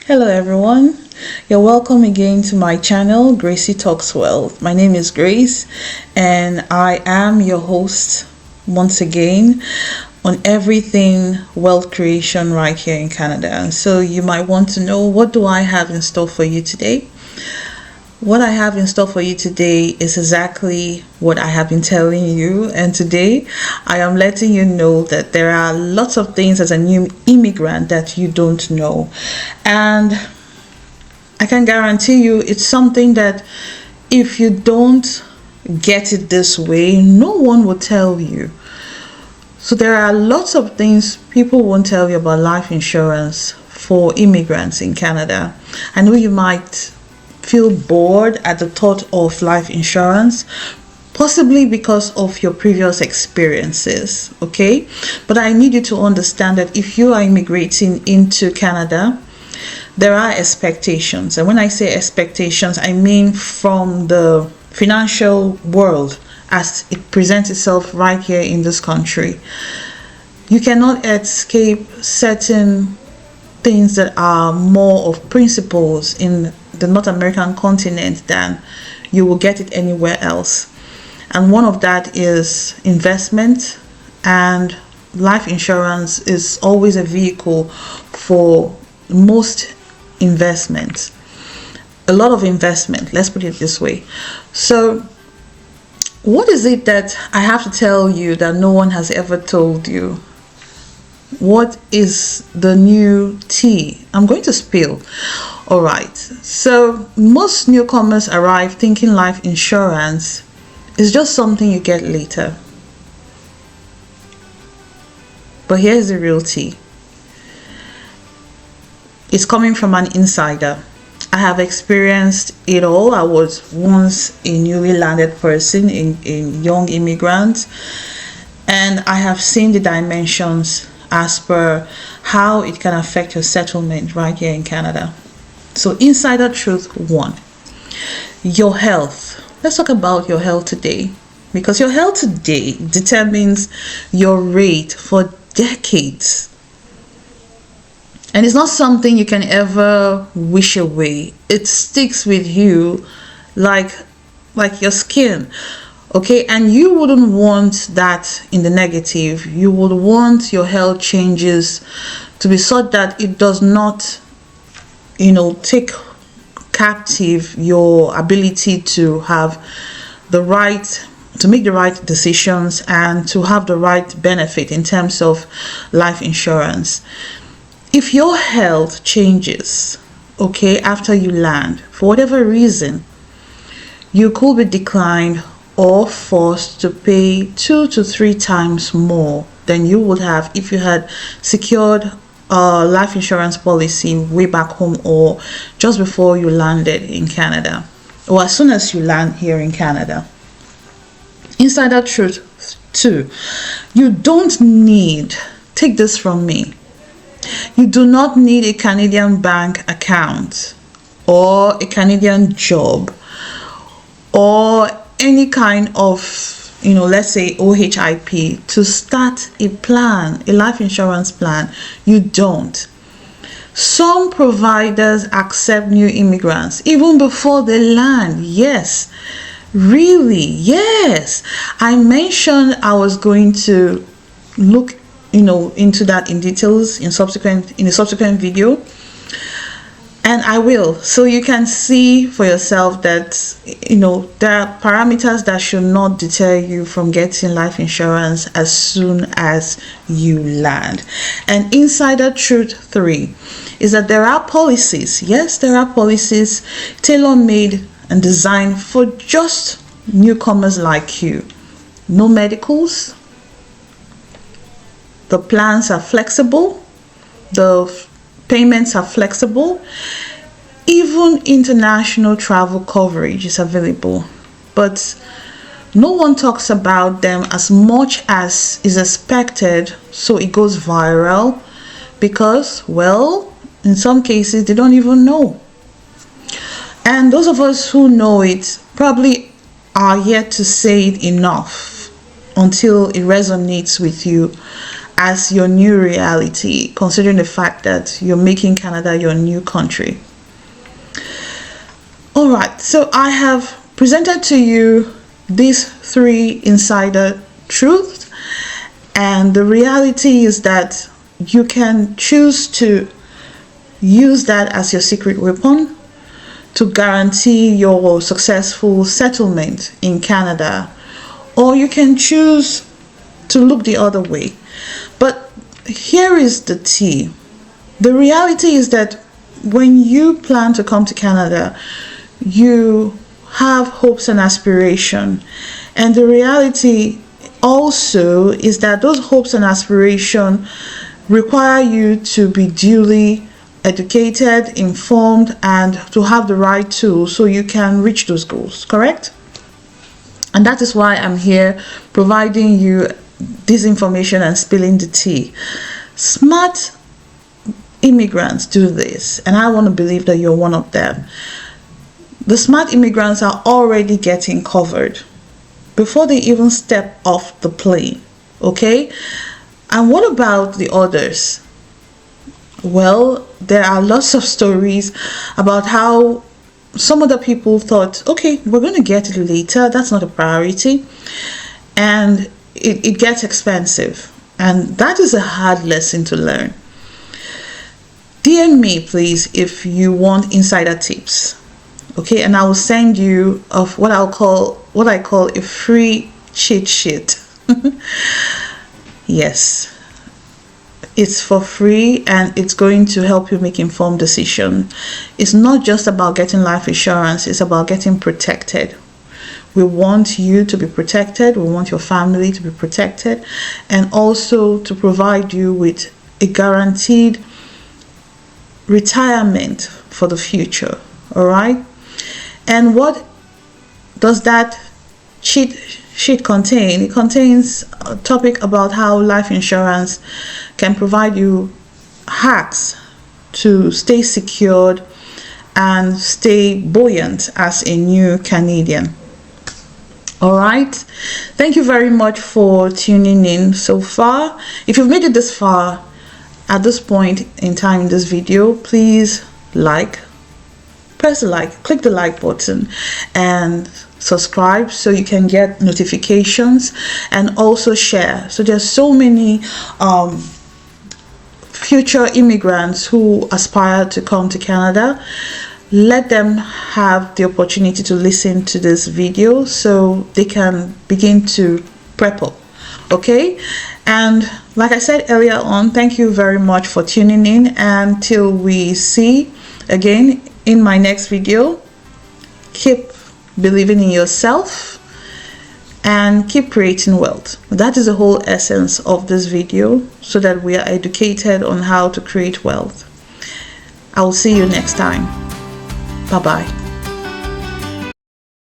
Hello everyone, you're welcome again to my channel Gracie Talks Wealth. My name is Grace and I am your host once again on everything wealth creation right here in Canada. And so you might want to know, what do I have in store for you today? What I have in store for you today is exactly what I have been telling you, and today I am letting you know that there are lots of things as a new immigrant that you don't know, and I can guarantee you it's something that if you don't get it this way, no one will tell you. So there are lots of things people won't tell you about life insurance for immigrants in Canada. I know you might feel bored at the thought of life insurance, possibly because of your previous experiences, okay? But I need you to understand that if you are immigrating into Canada, there are expectations. And when I say expectations, I mean from the financial world as it presents itself right here in this country. You cannot escape certain things that are more of principles in the North American continent than you will get it anywhere else. And one of that is investment, and life insurance is always a vehicle for most investments. A lot of investment, let's put it this way. So what is it that I have to tell you that no one has ever told you? What is the new tea I'm going to spill? All right, so most newcomers arrive thinking life insurance is just something you get later. But here's the real tea. It's coming from an insider. I have experienced it all. I was once a newly landed person, in young immigrant, and I have seen the dimensions as per how it can affect your settlement right here in Canada. So insider truth 1, your health. Let's talk about your health today, because your health today determines your rate for decades. And it's not something you can ever wish away. It sticks with you like your skin. Okay, and you wouldn't want that in the negative. You would want your health changes to be such that it does not, take captive your ability to have the right, to make the right decisions and to have the right benefit in terms of life insurance. If your health changes, okay, after you land, for whatever reason, you could be declined or forced to pay 2 to 3 times more than you would have if you had secured a life insurance policy way back home, or just before you landed in Canada, or as soon as you land here in Canada. Insider truth 2, you don't need, take this from me, you do not need a Canadian bank account or a Canadian job or any kind of, let's say OHIP to start a plan, a life insurance plan. You don't. Some providers accept new immigrants even before they land. Yes, really, yes. I mentioned I was going to look into that in details in a subsequent video, and I will, so you can see for yourself that there are parameters that should not deter you from getting life insurance as soon as you land. And insider truth 3 is that there are policies, yes, there are policies tailor-made and designed for just newcomers like you. No medicals. The plans are flexible. The payments are flexible. Even international travel coverage is available, but no one talks about them as much as is expected, so it goes viral because, well, in some cases they don't even know. And those of us who know it probably are yet to say it enough until it resonates with you as your new reality, considering the fact that you're making Canada your new country. All right, so I have presented to you these 3 insider truths, and the reality is that you can choose to use that as your secret weapon to guarantee your successful settlement in Canada, or you can choose to look the other way. But here is the tea. The reality is that when you plan to come to Canada, you have hopes and aspiration, and the reality also is that those hopes and aspiration require you to be duly educated, informed, and to have the right tools so you can reach those goals, correct? And that is why I'm here providing you this information and spilling the tea. Smart immigrants do this, and I want to believe that you're one of them. The smart immigrants are already getting covered before they even step off the plane, okay? And what about the others? Well, there are lots of stories about how some other people thought, okay, we're going to get it later, that's not a priority, and it gets expensive, and that is a hard lesson to learn. DM me, please, if you want insider tips, okay? And I will send you of what I call a free cheat sheet. Yes, it's for free, and it's going to help you make informed decision. It's not just about getting life insurance, it's about getting protected. We want you to be protected, we want your family to be protected, and also to provide you with a guaranteed retirement for the future. All right? And what does that cheat sheet contain? It contains a topic about how life insurance can provide you hacks to stay secured and stay buoyant as a new Canadian. All right, thank you very much for tuning in so far. If you've made it this far at this point in time in this video, please press the like, click the like button, and subscribe so you can get notifications, and also share. So there's so many future immigrants who aspire to come to Canada. Let them have the opportunity to listen to this video so they can begin to prep up, okay? And like I said earlier on, thank you very much for tuning in, and till we see again in my next video, keep believing in yourself and keep creating wealth. That is the whole essence of this video, so that we are educated on how to create wealth. I will see you next time. Bye-bye.